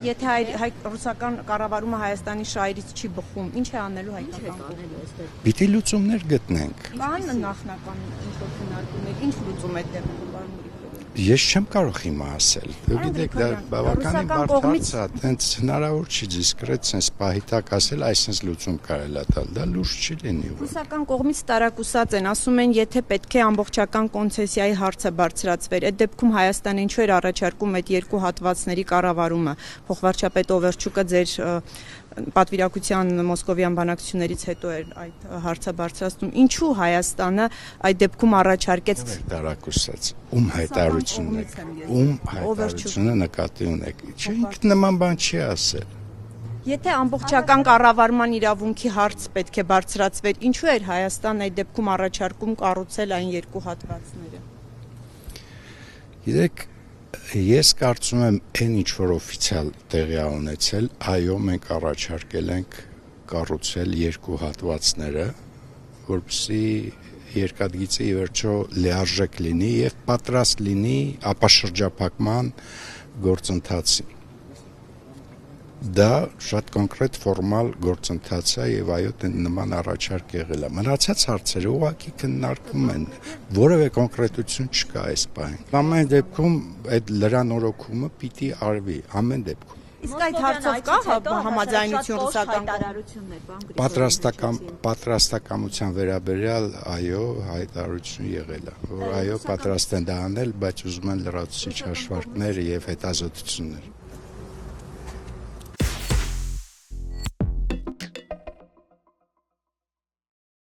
Եթե ռուսական կառավարումը Հայաստանի շահերից չի բխում, ինչ է անելու հայկական կողմը։ Պիտի լուծումներ գտնենք։ Կան նախնական ինչ-որ քննարկումներ, ինչ լուծում է տեղի գտնում։ Ես չեմ կարող հիմա ասել։ Դուք գիտեք, դա բավականին բարդ հարց է, այդպես հնարավոր չի դիսկրետ sense պահի տակ ասել, այսպես լուծում կարելի է տալ, դա լուրջ չի լինի։ Ռուսական կողմից տարակուսած են, ասում են, եթե պետք է ամբողջական կոնցեսիայի հարցը բարձրացվեր, այդ դեպքում Հայաստանը ինչու էր առաջարկում այդ երկու հատվածների կառավարումը։ Փոխվարչապետ Օվերչուկը ձեր պատվիրակության մոսկովյան բանակցություններից հետո էր այդ հարցը բարձրացնում։ Ինչու Հայաստանը այդ դեպքում առաջարկեց տարակուսած։ Ում հայտարարությունը նկատի ունեք։ Չէ, ինքն նման բան չի ասել։ Եթե ամբողջական կառավարման իրավունքի հարց պետք է բարձրացվեր, ինչու էր Հայաստանն այդ դեպքում առաջարկում կառուցել այն երկու հատվածները։ Գիտեք, ես կարծում եմ, այն ինչ որ օֆիցիալ տեղի ունեցել, այո, մենք առաջարկել ենք կառուցել երկու հատվածները, որպեսզի երկաթգիծը ի վերջո լիարժեք լինի եւ պատրաստ լինի ապաշրջափակման գործընթացին։ Դա շատ կոնկրետ ֆորմալ գործընթաց է եւ այո, նման առաջարկ եղել է։ Մնացած հարցերը ուղղակի քննարկվում են, որևէ կոնկրետություն չկա այս բանը։ Ամեն դեպքում այդ լրանորոգումը պիտի արվի, ամեն դեպքում։ Իսկ այդ հարցով կա համաձայնություն ռուսական պատրաստակամության վերաբերյալ այո, հայտարարություն եղել է, որ այո, պատրաստ են դա անել, բայց ուզում են լրացուցիչ հաշվարկներ եւ հետազոտություններ։